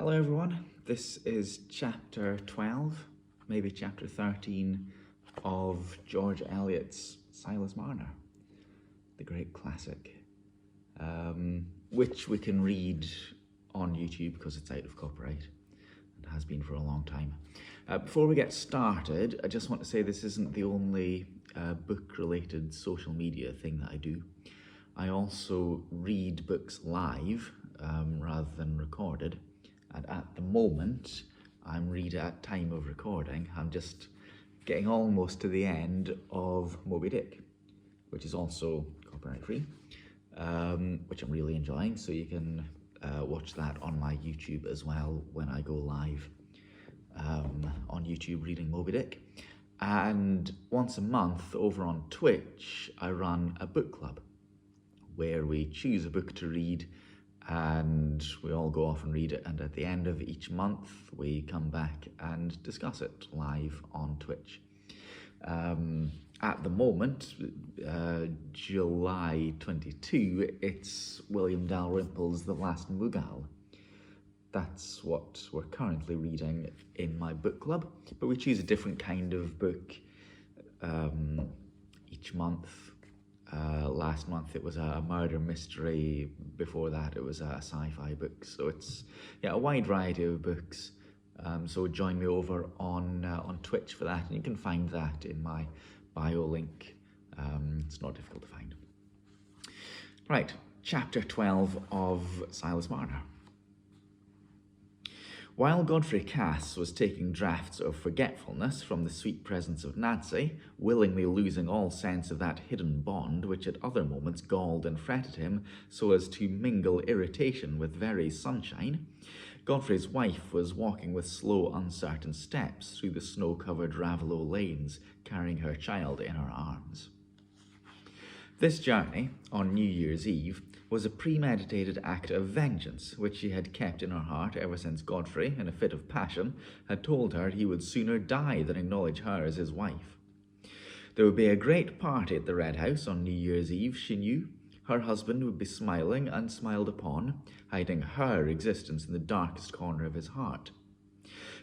Hello everyone, this is chapter 12, maybe chapter 13 of George Eliot's Silas Marner, the great classic, which we can read on YouTube because it's out of copyright and has been for a long time. Before we get started, I just want to say this isn't the only book-related social media thing that I do. I also read books live rather than recorded. And at the moment, I'm reading at time of recording, I'm just getting almost to the end of Moby Dick, which is also copyright free, which I'm really enjoying. So you can watch that on my YouTube as well when I go live on YouTube reading Moby Dick. And once a month over on Twitch, I run a book club where we choose a book to read and we all go off and read it, and at the end of each month we come back and discuss it live on Twitch. At the moment, July 22, it's William Dalrymple's The Last Mughal. That's what we're currently reading in my book club, but we choose a different kind of book each month. Last month it was a murder mystery, before that it was a sci-fi book, so it's a wide variety of books. So join me over on Twitch for that, and you can find that in my bio link. It's not difficult to find. Right, chapter 12 of Silas Marner. While Godfrey Cass was taking draughts of forgetfulness from the sweet presence of Nancy, willingly losing all sense of that hidden bond which at other moments galled and fretted him so as to mingle irritation with very sunshine, Godfrey's wife was walking with slow, uncertain steps through the snow-covered Raveloe lanes, carrying her child in her arms. This journey, on New Year's Eve, was a premeditated act of vengeance which she had kept in her heart ever since Godfrey, in a fit of passion, had told her he would sooner die than acknowledge her as his wife. There would be a great party at the Red House on New Year's Eve, she knew. Her husband would be smiling and smiled upon, hiding her existence in the darkest corner of his heart.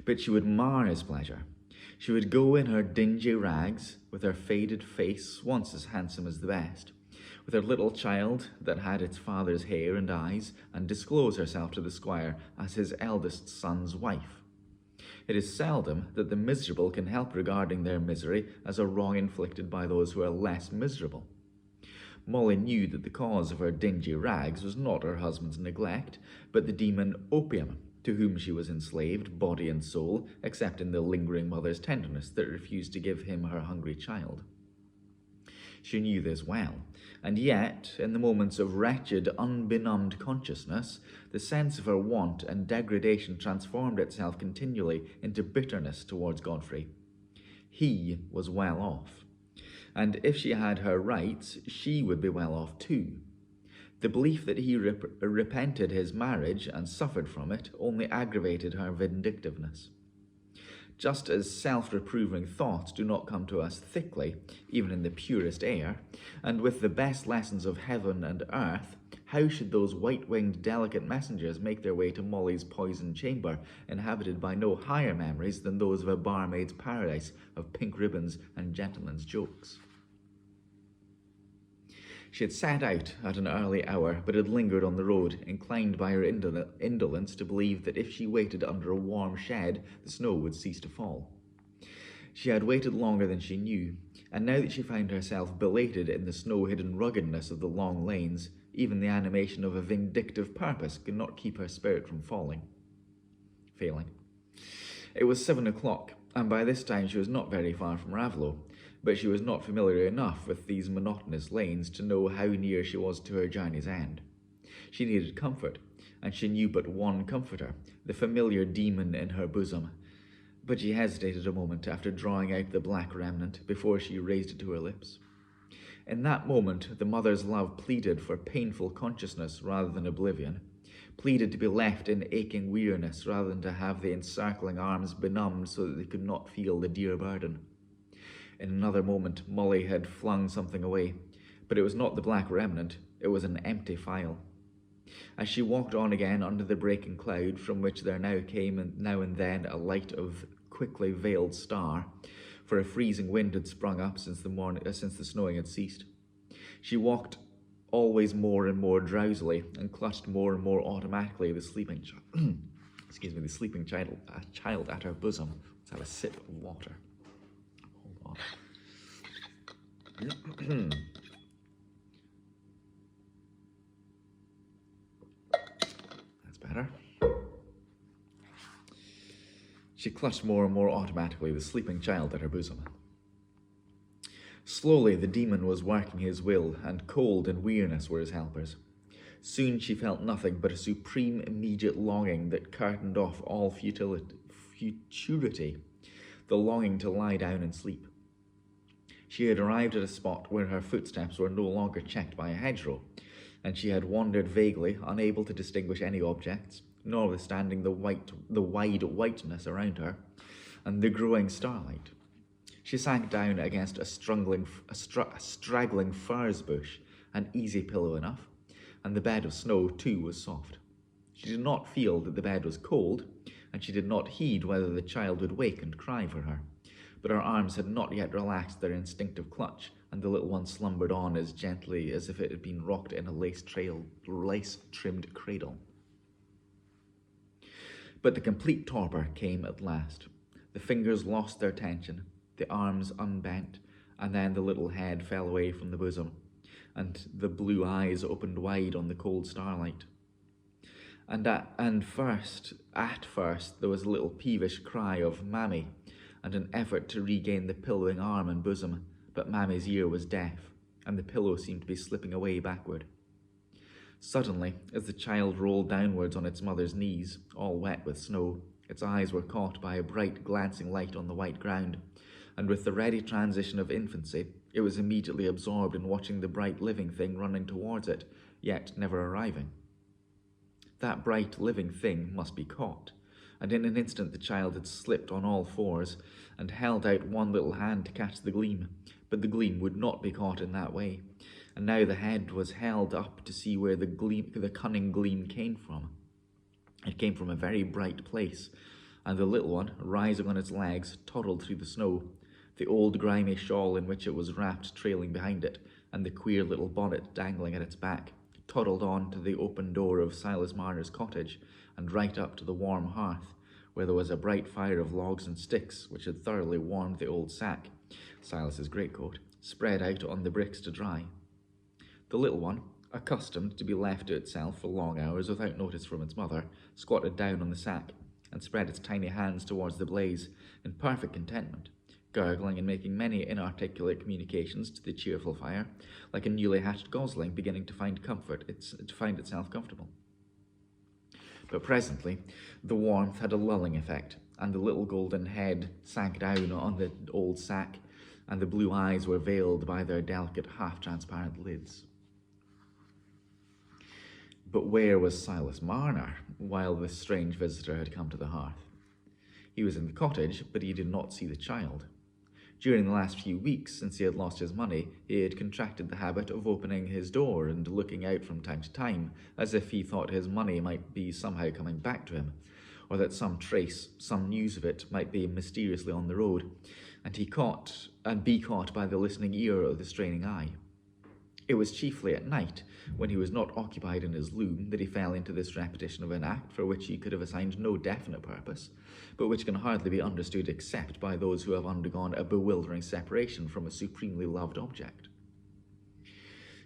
But she would mar his pleasure. She would go in her dingy rags, with her faded face once as handsome as the best, with her little child that had its father's hair and eyes, and disclose herself to the squire as his eldest son's wife. It is seldom that the miserable can help regarding their misery as a wrong inflicted by those who are less miserable. Molly knew that the cause of her dingy rags was not her husband's neglect, but the demon opium, to whom she was enslaved, body and soul, except in the lingering mother's tenderness that refused to give him her hungry child. She knew this well, and yet, in the moments of wretched, unbenumbed consciousness, the sense of her want and degradation transformed itself continually into bitterness towards Godfrey. He was well off, and if she had her rights, she would be well off too. The belief that he repented his marriage and suffered from it only aggravated her vindictiveness. Just as self-reproving thoughts do not come to us thickly, even in the purest air, and with the best lessons of heaven and earth, how should those white-winged delicate messengers make their way to Molly's poisoned chamber, inhabited by no higher memories than those of a barmaid's paradise of pink ribbons and gentlemen's jokes? She had set out at an early hour, but had lingered on the road, inclined by her indolence to believe that if she waited under a warm shed, the snow would cease to fall. She had waited longer than she knew, and now that she found herself belated in the snow-hidden ruggedness of the long lanes, even the animation of a vindictive purpose could not keep her spirit from failing. It was 7 o'clock, and by this time she was not very far from Raveloe, but she was not familiar enough with these monotonous lanes to know how near she was to her journey's end. She needed comfort, and she knew but one comforter, the familiar demon in her bosom. But she hesitated a moment after drawing out the black remnant before she raised it to her lips. In that moment, the mother's love pleaded for painful consciousness rather than oblivion, pleaded to be left in aching weariness rather than to have the encircling arms benumbed so that they could not feel the dear burden. In another moment, Molly had flung something away, but it was not the black remnant, it was an empty phial. As she walked on again under the breaking cloud, from which there now came now and then a light of quickly veiled star, for a freezing wind had sprung up since the snowing had ceased. She walked always more and more drowsily, and clutched more and more automatically the sleeping child at her bosom. Let's have a sip of water. Hold on. That's better. She clutched more and more automatically the sleeping child at her bosom. Slowly the demon was working his will, and cold and weariness were his helpers. Soon she felt nothing but a supreme immediate longing that curtained off all futurity, the longing to lie down and sleep. She had arrived at a spot where her footsteps were no longer checked by a hedgerow, and she had wandered vaguely, unable to distinguish any objects, notwithstanding the wide whiteness around her, and the growing starlight. She sank down against a straggling furze bush, an easy pillow enough, and the bed of snow too was soft. She did not feel that the bed was cold, and she did not heed whether the child would wake and cry for her, but her arms had not yet relaxed their instinctive clutch, and the little one slumbered on as gently as if it had been rocked in a lace-trimmed cradle. But the complete torpor came at last. The fingers lost their tension, the arms unbent, and then the little head fell away from the bosom, and the blue eyes opened wide on the cold starlight. At first, there was a little peevish cry of "Mammy," and an effort to regain the pillowing arm and bosom, but Mammy's ear was deaf, and the pillow seemed to be slipping away backward. Suddenly, as the child rolled downwards on its mother's knees, all wet with snow, its eyes were caught by a bright glancing light on the white ground, and with the ready transition of infancy, it was immediately absorbed in watching the bright living thing running towards it, yet never arriving. That bright living thing must be caught, and in an instant the child had slipped on all fours and held out one little hand to catch the gleam, but the gleam would not be caught in that way, and now the head was held up to see where the cunning gleam came from. It came from a very bright place, and the little one, rising on its legs, toddled through the snow, the old grimy shawl in which it was wrapped trailing behind it, and the queer little bonnet dangling at its back, toddled on to the open door of Silas Marner's cottage, and right up to the warm hearth, where there was a bright fire of logs and sticks, which had thoroughly warmed the old sack, Silas's greatcoat, spread out on the bricks to dry. The little one, accustomed to be left to itself for long hours without notice from its mother, squatted down on the sack, and spread its tiny hands towards the blaze, in perfect contentment, gurgling and making many inarticulate communications to the cheerful fire, like a newly hatched gosling beginning to find itself comfortable. But presently, the warmth had a lulling effect, and the little golden head sank down on the old sack, and the blue eyes were veiled by their delicate, half-transparent lids. But where was Silas Marner while this strange visitor had come to the hearth? He was in the cottage, but he did not see the child. During the last few weeks, since he had lost his money, he had contracted the habit of opening his door and looking out from time to time, as if he thought his money might be somehow coming back to him, or that some trace, some news of it, might be mysteriously on the road, and be caught by the listening ear or the straining eye. It was chiefly at night, when he was not occupied in his loom, that he fell into this repetition of an act for which he could have assigned no definite purpose, but which can hardly be understood except by those who have undergone a bewildering separation from a supremely loved object.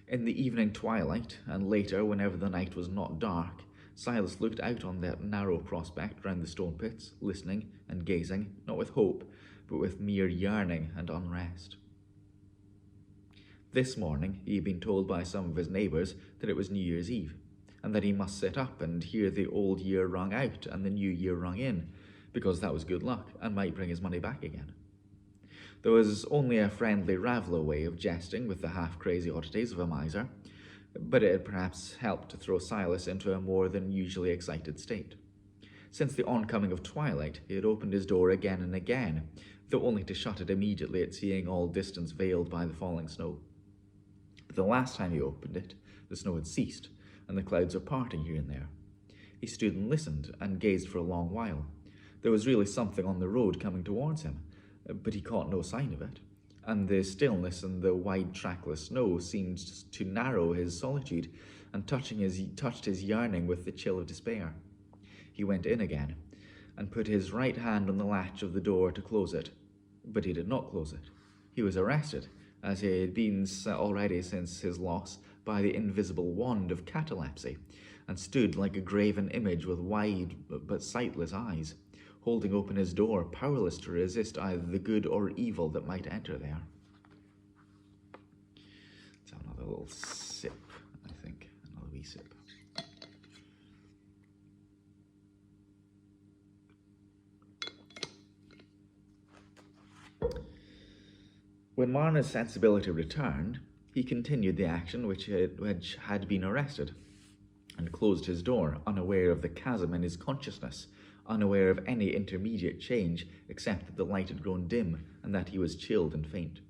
In the evening twilight, and later whenever the night was not dark, Silas looked out on that narrow prospect round the stone pits, listening and gazing, not with hope, but with mere yearning and unrest. This morning he had been told by some of his neighbours that it was New Year's Eve, and that he must sit up and hear the old year rung out and the new year rung in, because that was good luck and might bring his money back again. There was only a friendly Raveloe way of jesting with the half-crazy oddities of a miser, but it had perhaps helped to throw Silas into a more than usually excited state. Since the oncoming of twilight, he had opened his door again and again, though only to shut it immediately at seeing all distance veiled by the falling snow. But the last time he opened it, the snow had ceased, and the clouds were parting here and there. He stood and listened, and gazed for a long while. There was really something on the road coming towards him, but he caught no sign of it, and the stillness and the wide trackless snow seemed to narrow his solitude, and touched his yearning with the chill of despair. He went in again, and put his right hand on the latch of the door to close it, but he did not close it. He was arrested, as he had been already since his loss, by the invisible wand of catalepsy, and stood like a graven image with wide but sightless eyes, holding open his door, powerless to resist either the good or evil that might enter there. Let's have another little sip, I think. Another wee sip. When Marner's sensibility returned, he continued the action which had been arrested, and closed his door, unaware of the chasm in his consciousness, unaware of any intermediate change except that the light had grown dim and that he was chilled and faint.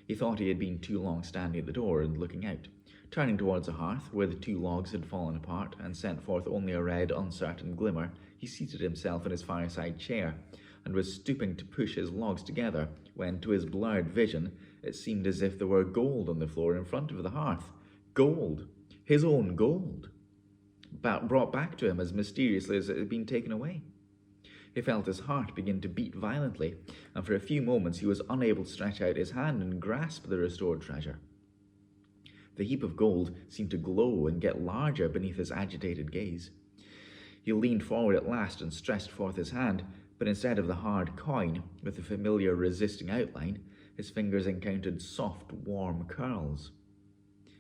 He thought he had been too long standing at the door and looking out. Turning towards the hearth, where the two logs had fallen apart and sent forth only a red, uncertain glimmer, he seated himself in his fireside chair, and was stooping to push his logs together, when, to his blurred vision, it seemed as if there were gold on the floor in front of the hearth. Gold! His own gold! Brought back to him as mysteriously as it had been taken away. He felt his heart begin to beat violently, and for a few moments he was unable to stretch out his hand and grasp the restored treasure. The heap of gold seemed to glow and get larger beneath his agitated gaze. He leaned forward at last and stretched forth his hand, but instead of the hard coin, with the familiar resisting outline, his fingers encountered soft, warm curls.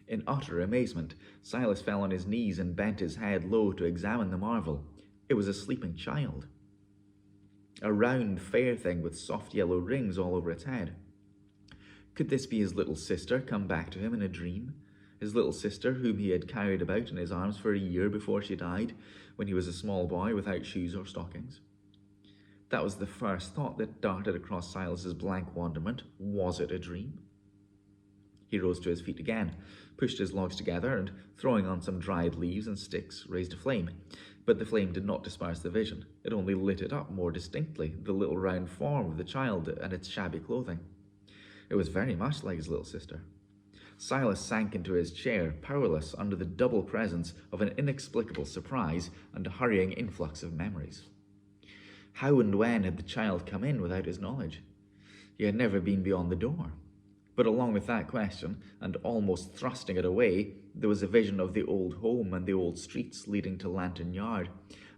In utter amazement, Silas fell on his knees and bent his head low to examine the marvel. It was a sleeping child. A round, fair thing with soft yellow rings all over its head. Could this be his little sister come back to him in a dream? His little sister, whom he had carried about in his arms for a year before she died, when he was a small boy without shoes or stockings? That was the first thought that darted across Silas's blank wonderment. Was it a dream? He rose to his feet again, pushed his logs together, and throwing on some dried leaves and sticks, raised a flame. But the flame did not disperse the vision. It only lit it up more distinctly, the little round form of the child and its shabby clothing. It was very much like his little sister. Silas sank into his chair, powerless under the double presence of an inexplicable surprise and a hurrying influx of memories. How and when had the child come in without his knowledge? He had never been beyond the door. But along with that question, and almost thrusting it away, there was a vision of the old home and the old streets leading to Lantern Yard,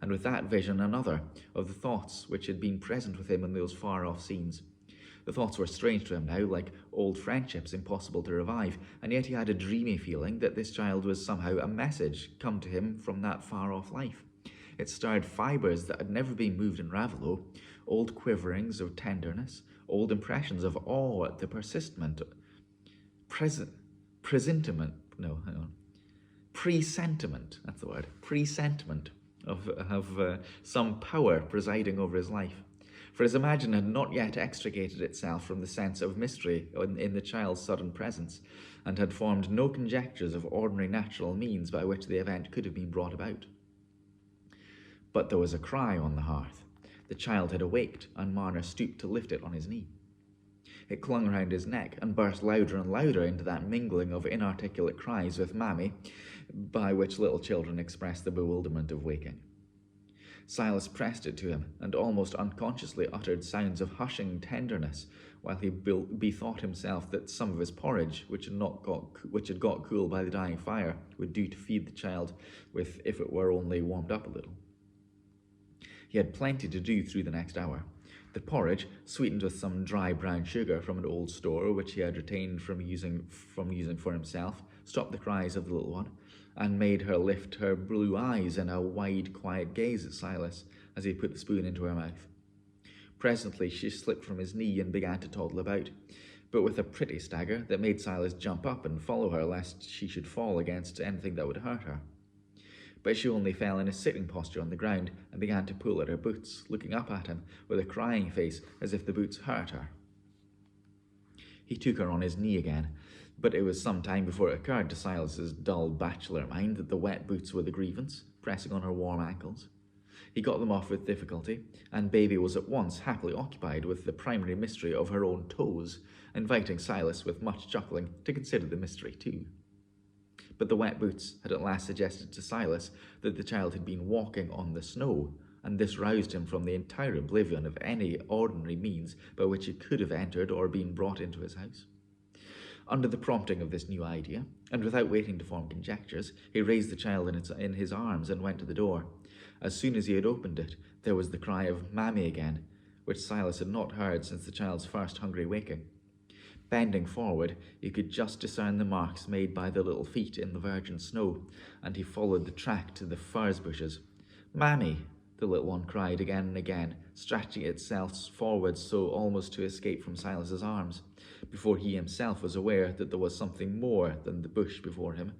and with that vision another, of the thoughts which had been present with him in those far-off scenes. The thoughts were strange to him now, like old friendships impossible to revive, and yet he had a dreamy feeling that this child was somehow a message come to him from that far-off life. It stirred fibres that had never been moved in Raveloe, old quiverings of tenderness, old impressions of awe at the presentiment of some power presiding over his life. For his imagination had not yet extricated itself from the sense of mystery in the child's sudden presence, and had formed no conjectures of ordinary natural means by which the event could have been brought about. But there was a cry on the hearth. The child had awaked, and Marner stooped to lift it on his knee. It clung round his neck and burst louder and louder into that mingling of inarticulate cries with mammy, by which little children express the bewilderment of waking. Silas pressed it to him, and almost unconsciously uttered sounds of hushing tenderness, while he bethought himself that some of his porridge, which had got cool by the dying fire, would do to feed the child with, if it were only warmed up a little. He had plenty to do through the next hour. The porridge, sweetened with some dry brown sugar from an old store which he had retained from using for himself, stopped the cries of the little one, and made her lift her blue eyes in a wide, quiet gaze at Silas as he put the spoon into her mouth. Presently she slipped from his knee and began to toddle about, but with a pretty stagger that made Silas jump up and follow her lest she should fall against anything that would hurt her. But she only fell in a sitting posture on the ground and began to pull at her boots, looking up at him with a crying face as if the boots hurt her. He took her on his knee again, But it was some time before it occurred to Silas's dull bachelor mind that the wet boots were the grievance, pressing on her warm ankles. He got them off with difficulty, and Baby was at once happily occupied with the primary mystery of her own toes, inviting Silas, with much chuckling, to consider the mystery too. But the wet boots had at last suggested to Silas that the child had been walking on the snow, and this roused him from the entire oblivion of any ordinary means by which it could have entered or been brought into his house. Under the prompting of this new idea, and without waiting to form conjectures, he raised the child in his arms and went to the door. As soon as he had opened it, there was the cry of "Mammy" again, which Silas had not heard since the child's first hungry waking. Bending forward, he could just discern the marks made by the little feet in the virgin snow, and he followed the track to the furze bushes. "Mammy," the little one cried again and again, stretching itself forward so almost to escape from Silas's arms, before he himself was aware that there was something more than the bush before him,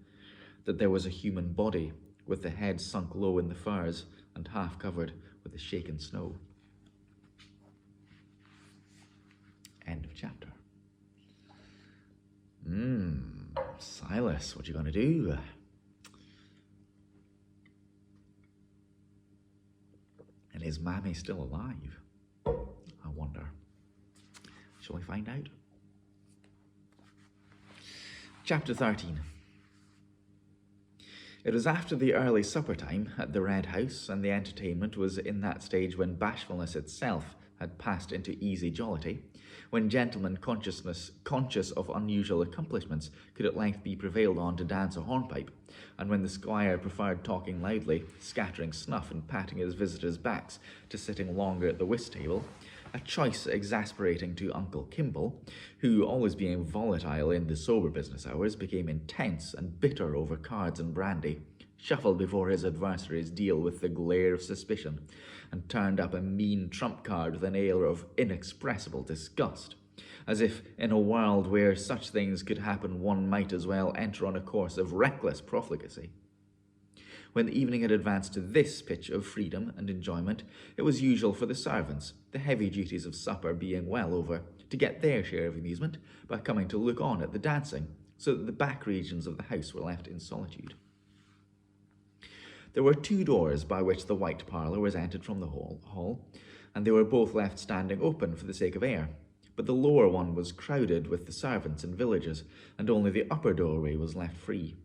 that there was a human body, with the head sunk low in the furze and half covered with the shaken snow. End of chapter. Silas, what you gonna do? And is Mammy still alive? I wonder. Shall we find out? Chapter 13. It was after the early supper time at the Red House, and the entertainment was in that stage when bashfulness itself had passed into easy jollity, when gentlemen conscious of unusual accomplishments could at length be prevailed on to dance a hornpipe, and when the squire preferred talking loudly, scattering snuff and patting his visitors' backs, to sitting longer at the whist table, a choice exasperating to Uncle Kimble, who, always being volatile in the sober business hours, became intense and bitter over cards and brandy, shuffled before his adversaries' deal with the glare of suspicion, and turned up a mean trump card with an air of inexpressible disgust, as if in a world where such things could happen one might as well enter on a course of reckless profligacy. When the evening had advanced to this pitch of freedom and enjoyment, it was usual for the servants, the heavy duties of supper being well over, to get their share of amusement by coming to look on at the dancing, so that the back regions of the house were left in solitude. There were 2 doors by which the white parlour was entered from the hall, and they were both left standing open for the sake of air, but the lower one was crowded with the servants and villagers, and only the upper doorway was left free.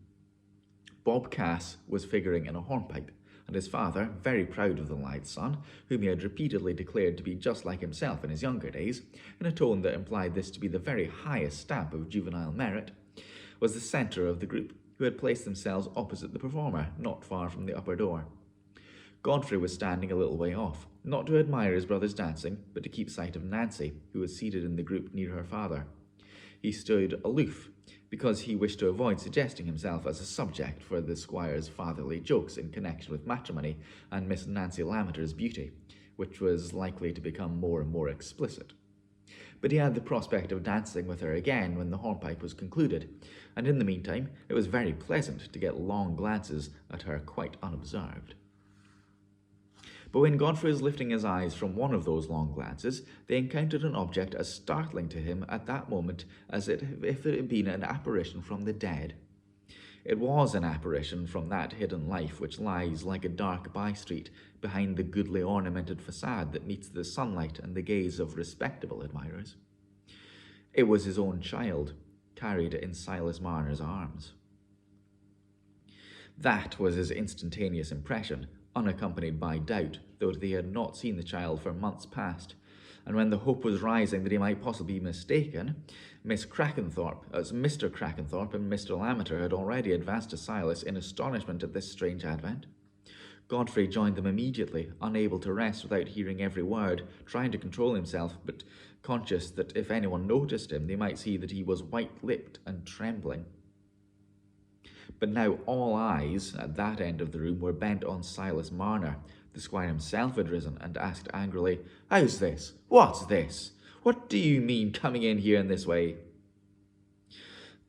Bob Cass was figuring in a hornpipe, and his father, very proud of the lithe son, whom he had repeatedly declared to be just like himself in his younger days, in a tone that implied this to be the very highest stamp of juvenile merit, was the centre of the group, who had placed themselves opposite the performer, not far from the upper door. Godfrey was standing a little way off, not to admire his brother's dancing, but to keep sight of Nancy, who was seated in the group near her father. He stood aloof, because he wished to avoid suggesting himself as a subject for the squire's fatherly jokes in connection with matrimony and Miss Nancy Lammeter's beauty, which was likely to become more and more explicit. But he had the prospect of dancing with her again when the hornpipe was concluded, and in the meantime it was very pleasant to get long glances at her quite unobserved. But when Godfrey was lifting his eyes from one of those long glances, they encountered an object as startling to him at that moment as if it had been an apparition from the dead. It was an apparition from that hidden life which lies like a dark by-street behind the goodly ornamented facade that meets the sunlight and the gaze of respectable admirers. It was his own child, carried in Silas Marner's arms. That was his instantaneous impression, unaccompanied by doubt, though he had not seen the child for months past, and when the hope was rising that he might possibly be mistaken, Mr. Crackenthorpe and Mr. Lammeter had already advanced to Silas in astonishment at this strange advent. Godfrey joined them immediately, unable to rest without hearing every word, trying to control himself, but conscious that if anyone noticed him, they might see that he was white-lipped and trembling. But now all eyes at that end of the room were bent on Silas Marner. The squire himself had risen and asked angrily, "How's this? What's this? What do you mean coming in here in this way?"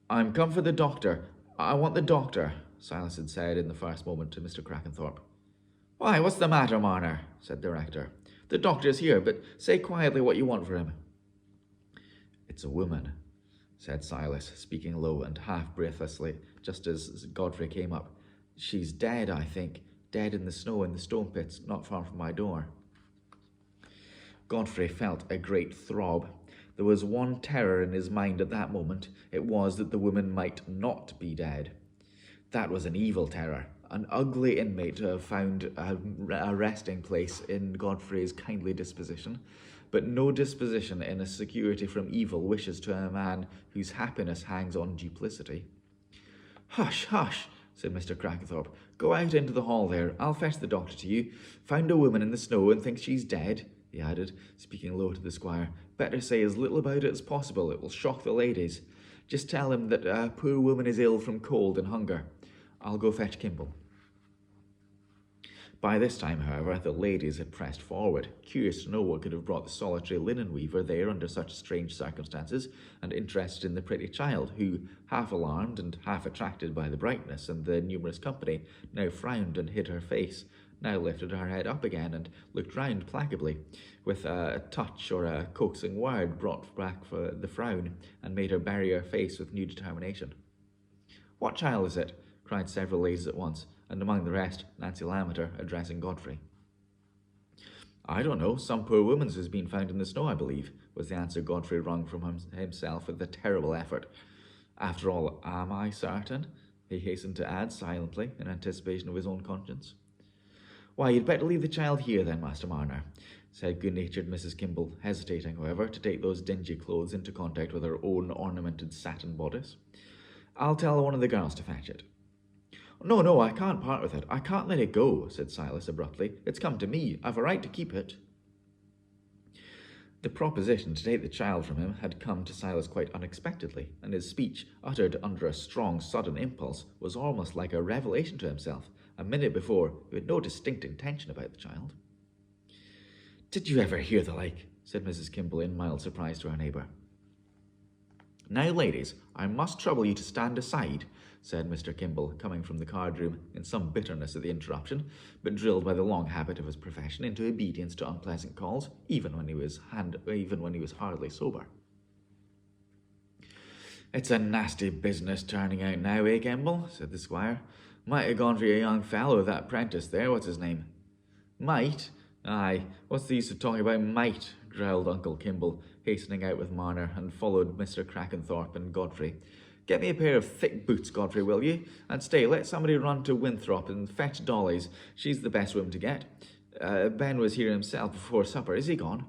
"I'm come for the doctor. I want the doctor," Silas had said in the first moment to Mr. Crackenthorpe. "Why, what's the matter, Marner?" said the rector. "The doctor's here, but say quietly what you want for him." "It's a woman," said Silas, speaking low and half breathlessly, just as Godfrey came up. "She's dead, I think. Dead in the snow in the stone pits, not far from my door." Godfrey felt a great throb. There was one terror in his mind at that moment. It was that the woman might not be dead. That was an evil terror, an ugly inmate to have found a resting place in Godfrey's kindly disposition, but no disposition in a security from evil wishes to a man whose happiness hangs on duplicity. "Hush, hush," said Mr. Crackenthorpe. "Go out into the hall there. I'll fetch the doctor to you. Found a woman in the snow and thinks she's dead," he added, speaking low to the squire. "Better say as little about it as possible. It will shock the ladies. Just tell him that a poor woman is ill from cold and hunger. I'll go fetch Kimball." By this time, however, the ladies had pressed forward, curious to know what could have brought the solitary linen weaver there under such strange circumstances, and interested in the pretty child, who, half alarmed and half attracted by the brightness and the numerous company, now frowned and hid her face, now lifted her head up again and looked round placably, with a touch or a coaxing word brought back for the frown, and made her bury her face with new determination. "What child is it?" cried several ladies at once, and among the rest, Nancy Lammeter, addressing Godfrey. "I don't know. Some poor woman's has been found in the snow, I believe," was the answer Godfrey wrung from himself with a terrible effort. "After all, am I certain?" he hastened to add silently, in anticipation of his own conscience. "Why, you'd better leave the child here then, Master Marner," said good-natured Mrs. Kimball, hesitating, however, to take those dingy clothes into contact with her own ornamented satin bodice. "I'll tell one of the girls to fetch it." No, I can't part with it. I can't let it go," said Silas abruptly. "It's come to me. I've a right to keep it." The proposition to take the child from him had come to Silas quite unexpectedly, and his speech, uttered under a strong, sudden impulse, was almost like a revelation to himself. A minute before, he had no distinct intention about the child. "Did you ever hear the like?" said Mrs. Kimball in mild surprise to her neighbour. "Now, ladies, I must trouble you to stand aside," said Mr. Kimball, coming from the card-room in some bitterness at the interruption, but drilled by the long habit of his profession into obedience to unpleasant calls, even when he was hardly sober. "It's a nasty business turning out now, eh, Kimball?" said the squire. "Might have gone for your young fellow, that prentice there. What's his name?" "Might? Aye, what's the use of talking about might?" growled Uncle Kimball, hastening out with Marner, and followed Mr. Crackenthorpe and Godfrey. "Get me a pair of thick boots, Godfrey, will you? And stay, let somebody run to Winthrop and fetch Dolly's. She's the best woman to get. Ben was here himself before supper. Is he gone?"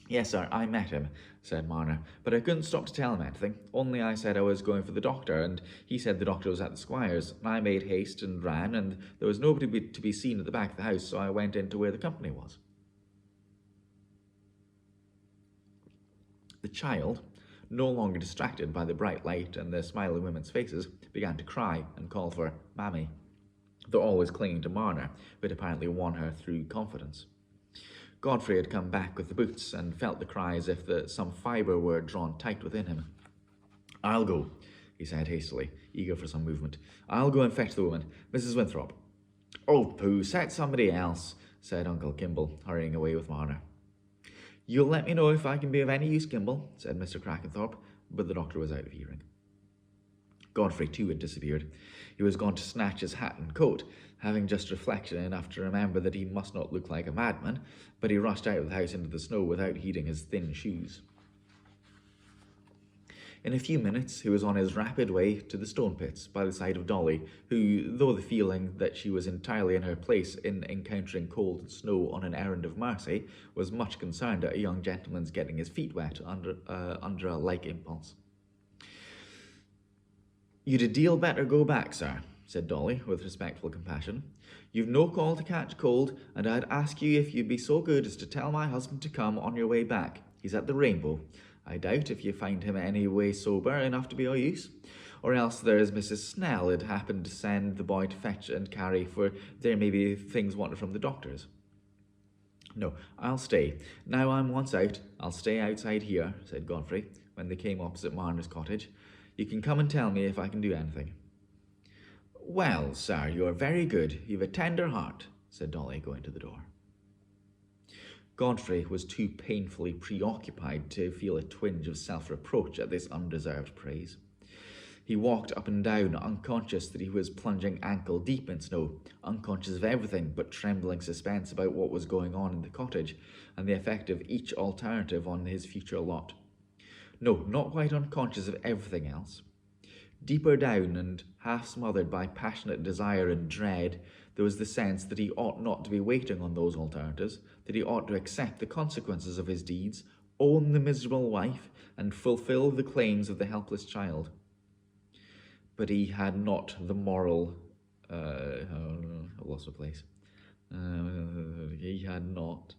"Yes, sir, I met him," said Marner, "but I couldn't stop to tell him anything. Only I said I was going for the doctor, and he said the doctor was at the squire's. I made haste and ran, and there was nobody to be seen at the back of the house, so I went into where the company was." The child, no longer distracted by the bright light and the smiling women's faces, began to cry and call for "Mammy," though always clinging to Marner, who had apparently won her through confidence. Godfrey had come back with the boots, and felt the cry as if some fibre were drawn tight within him. "I'll go," he said hastily, eager for some movement. "I'll go and fetch the woman. Mrs. Winthrop." "Oh, pooh, set somebody else," said Uncle Kimball, hurrying away with Marner. "You'll let me know if I can be of any use, Kimball," said Mr. Crackenthorpe, but the doctor was out of hearing. Godfrey, too, had disappeared. He was gone to snatch his hat and coat, having just reflection enough to remember that he must not look like a madman, but he rushed out of the house into the snow without heeding his thin shoes. In a few minutes he was on his rapid way to the stone pits by the side of Dolly, who, though the feeling that she was entirely in her place in encountering cold and snow on an errand of mercy, was much concerned at a young gentleman's getting his feet wet under a like impulse. "You'd a deal better go back, sir," said Dolly, with respectful compassion. "You've no call to catch cold, and I'd ask you if you'd be so good as to tell my husband to come on your way back. He's at the Rainbow. I doubt if you find him any way sober enough to be of use. Or else there's Mrs. Snell had happened to send the boy to fetch and carry, for there may be things wanted from the doctors." "No, I'll stay. Now I'm once out, I'll stay outside here," said Godfrey, when they came opposite Marner's cottage. "You can come and tell me if I can do anything." "Well, sir, you're very good. You've a tender heart," said Dolly, going to the door. Godfrey was too painfully preoccupied to feel a twinge of self-reproach at this undeserved praise. He walked up and down, unconscious that he was plunging ankle-deep in snow, unconscious of everything but trembling suspense about what was going on in the cottage and the effect of each alternative on his future lot. No, not quite unconscious of everything else. Deeper down and half smothered by passionate desire and dread, there was the sense that he ought not to be waiting on those alternatives, that he ought to accept the consequences of his deeds, own the miserable wife, and fulfill the claims of the helpless child. But he had not the moral... I lost my place. He had not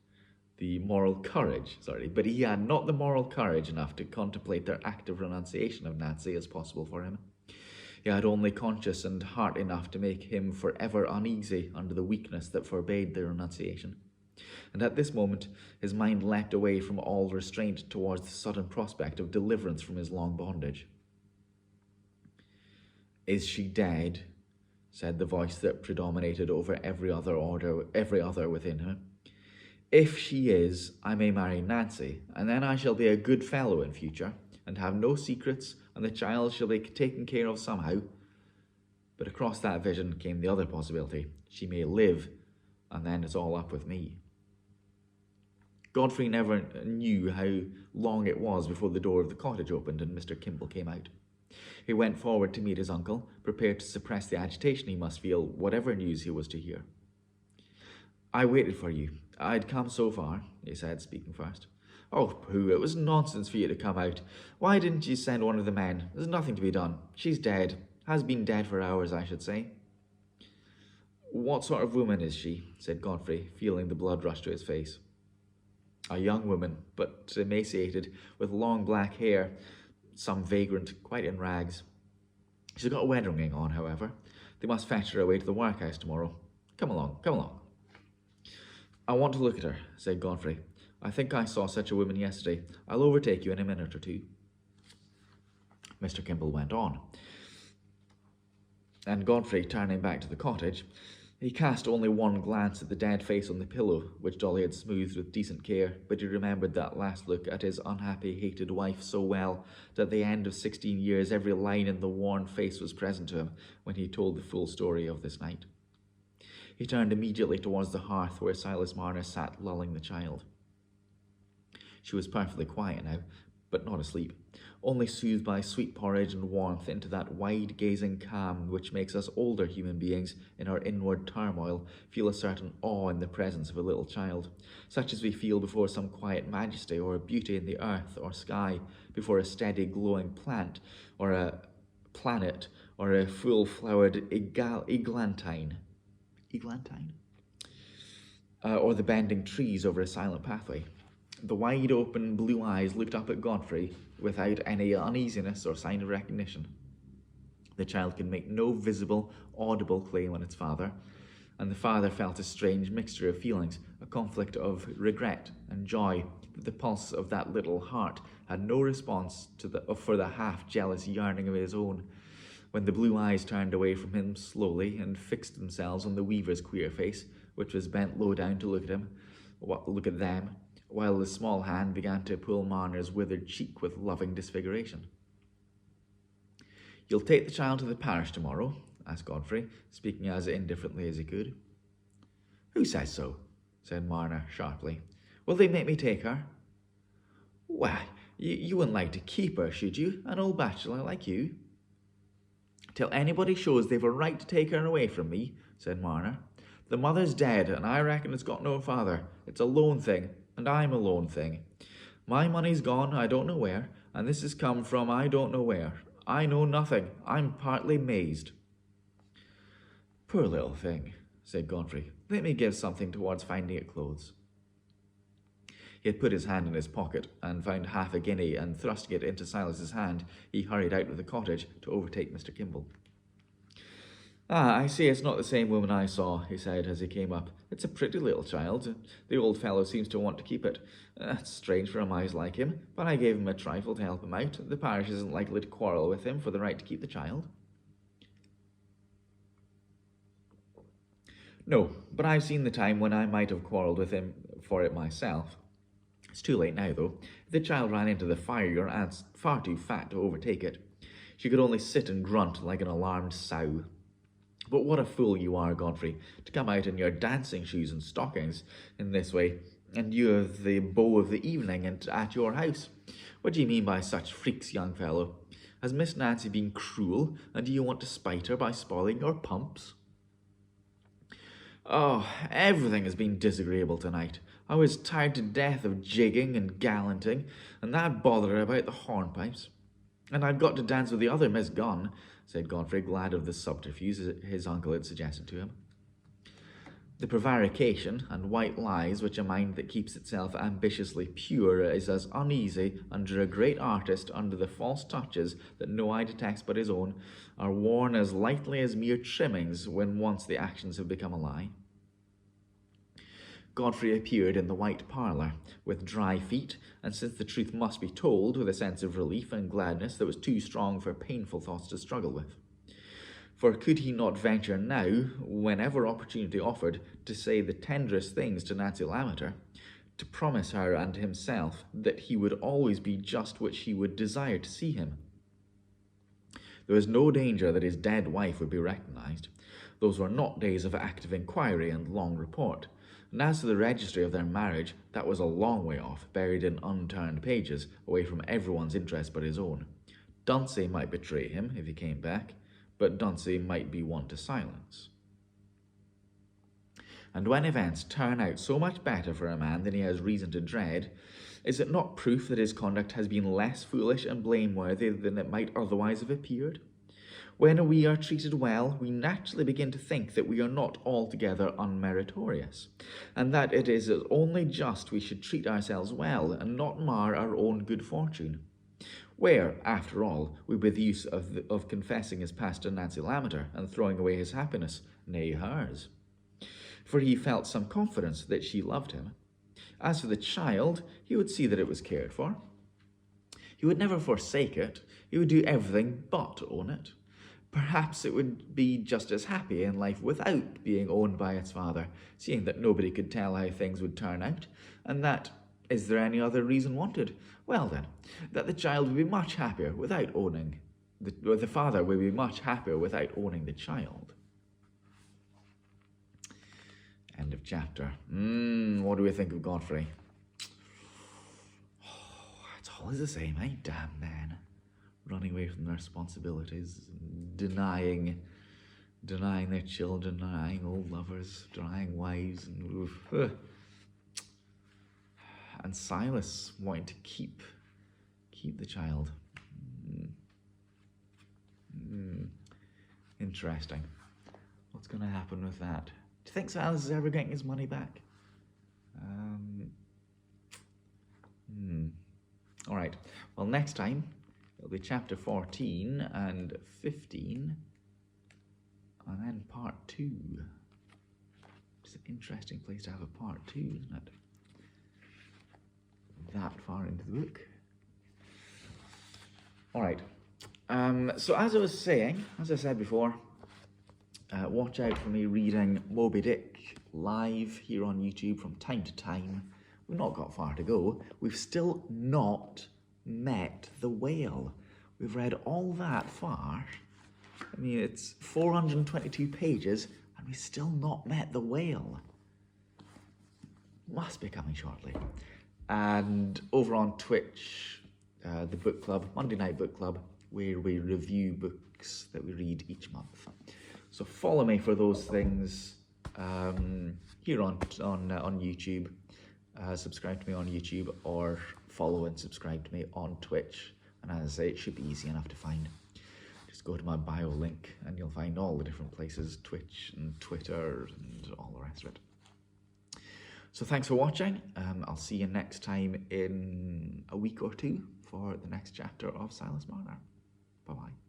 the moral courage, but he had not the moral courage enough to contemplate their active renunciation of Nancy as possible for him. He had only conscience and heart enough to make him forever uneasy under the weakness that forbade their renunciation. And at this moment his mind leapt away from all restraint towards the sudden prospect of deliverance from his long bondage. "Is she dead?" said the voice that predominated over every other within her. "If she is, I may marry Nancy, and then I shall be a good fellow in future, and have no secrets, and the child shall be taken care of somehow." But across that vision came the other possibility. She may live, and then it's all up with me. Godfrey never knew how long it was before the door of the cottage opened and Mr. Kimball came out. He went forward to meet his uncle, prepared to suppress the agitation he must feel, whatever news he was to hear. "I waited for you. I'd come so far," he said, speaking first. "Oh, pooh, it was nonsense for you to come out. Why didn't you send one of the men? There's nothing to be done. She's dead. Has been dead for hours, I should say." "What sort of woman is she?" said Godfrey, feeling the blood rush to his face. "A young woman, but emaciated, with long black hair, some vagrant, quite in rags. She's got a wedding ring on, however. They must fetch her away to the workhouse tomorrow. Come along, come along." "I want to look at her," said Godfrey. "I think I saw such a woman yesterday. I'll overtake you in a minute or two." Mr. Kimball went on, and Godfrey, turning back to the cottage, he cast only one glance at the dead face on the pillow, which Dolly had smoothed with decent care, but he remembered that last look at his unhappy, hated wife so well that at the end of 16 years every line in the worn face was present to him when he told the full story of this night. He turned immediately towards the hearth where Silas Marner sat lulling the child. She was perfectly quiet now, but not asleep, only soothed by sweet porridge and warmth into that wide-gazing calm which makes us older human beings in our inward turmoil feel a certain awe in the presence of a little child, such as we feel before some quiet majesty or beauty in the earth or sky, before a steady glowing plant or a planet or a full-flowered eglantine, or the bending trees over a silent pathway. The wide-open blue eyes looked up at Godfrey without any uneasiness or sign of recognition. The child could make no visible, audible claim on its father, and the father felt a strange mixture of feelings, a conflict of regret and joy that the pulse of that little heart had no response for the half-jealous yearning of his own. When the blue eyes turned away from him slowly and fixed themselves on the weaver's queer face, which was bent low down to look at them, while the small hand began to pull Marner's withered cheek with loving disfiguration. "You'll take the child to the parish tomorrow?" asked Godfrey, speaking as indifferently as he could. "Who says so?" said Marner sharply. "Will they make me take her?" "Why, you wouldn't like to keep her, should you, an old bachelor like you?" "Till anybody shows they've a right to take her away from me," said Marner. "The mother's dead, and I reckon it's got no father. It's a lone thing, and I'm a lone thing. My money's gone, I don't know where, and this has come from I don't know where. I know nothing. I'm partly mazed." "Poor little thing," said Godfrey. "Let me give something towards finding it clothes." He had put his hand in his pocket and found half a guinea, and thrusting it into Silas's hand, he hurried out of the cottage to overtake Mr. Kimball. "Ah, I see it's not the same woman I saw," he said as he came up. "It's a pretty little child. The old fellow seems to want to keep it. It's strange for a mouse like him, but I gave him a trifle to help him out. The parish isn't likely to quarrel with him for the right to keep the child." "No, but I've seen the time when I might have quarrelled with him for it myself. It's too late now, though. If the child ran into the fire, your aunt's far too fat to overtake it. She could only sit and grunt like an alarmed sow. But what a fool you are, Godfrey, to come out in your dancing shoes and stockings in this way, and you have the beau of the evening and at your house. What do you mean by such freaks, young fellow? Has Miss Nancy been cruel, and do you want to spite her by spoiling your pumps? Oh, everything has been disagreeable tonight. I was tired to death of jigging and gallanting, and that bother about the hornpipes. And I've got to dance with the other Miss Gunn, said Godfrey, glad of the subterfuge his uncle had suggested to him. The prevarication and white lies which a mind that keeps itself ambitiously pure is as uneasy under a great artist under the false touches that no eye detects but his own, are worn as lightly as mere trimmings when once the actions have become a lie. Godfrey appeared in the white parlour, with dry feet, and since the truth must be told, with a sense of relief and gladness that was too strong for painful thoughts to struggle with. For could he not venture now, whenever opportunity offered, to say the tenderest things to Nancy Lammeter, to promise her and himself that he would always be just what she would desire to see him? There was no danger that his dead wife would be recognised. Those were not days of active inquiry and long report. And as to the registry of their marriage, that was a long way off, buried in unturned pages, away from everyone's interest but his own. Dunsey might betray him if he came back, but Dunsey might be one to silence. And when events turn out so much better for a man than he has reason to dread, is it not proof that his conduct has been less foolish and blameworthy than it might otherwise have appeared? When we are treated well, we naturally begin to think that we are not altogether unmeritorious, and that it is only just we should treat ourselves well and not mar our own good fortune. Where, after all, would be the use of confessing his past to Nancy Lammeter and throwing away his happiness, nay, hers? For he felt some confidence that she loved him. As for the child, he would see that it was cared for. He would never forsake it. He would do everything but own it. Perhaps it would be just as happy in life without being owned by its father, seeing that nobody could tell how things would turn out, and that, is there any other reason wanted? Well then, that the child would be much happier without owning, the father would be much happier without owning the child. End of chapter. What do we think of Godfrey? Oh, it's always the same, eh? Damn men. Running away from their responsibilities, denying their children, denying old lovers, denying wives, and Silas wanting to keep the child. Interesting. What's going to happen with that? Do you think Silas is ever getting his money back? All right. Well, next time it'll be chapter 14 and 15, and then part 2. It's an interesting place to have a part 2, isn't it? That far into the book. All right. So as I was saying, as I said before, watch out for me reading Moby Dick live here on YouTube from time to time. We've not got far to go. We've still not met the whale. We've read all that far. I mean, it's 422 pages, and we've still not met the whale. Must be coming shortly. And over on Twitch, the book club, Monday Night Book Club, where we review books that we read each month. So follow me for those things here on YouTube. Subscribe to me on YouTube, or follow and subscribe to me on Twitch. And as I say, it should be easy enough to find. Just go to my bio link and you'll find all the different places, Twitch and Twitter and all the rest of it. So thanks for watching. I'll see you next time in a week or two for the next chapter of Silas Marner. Bye-bye.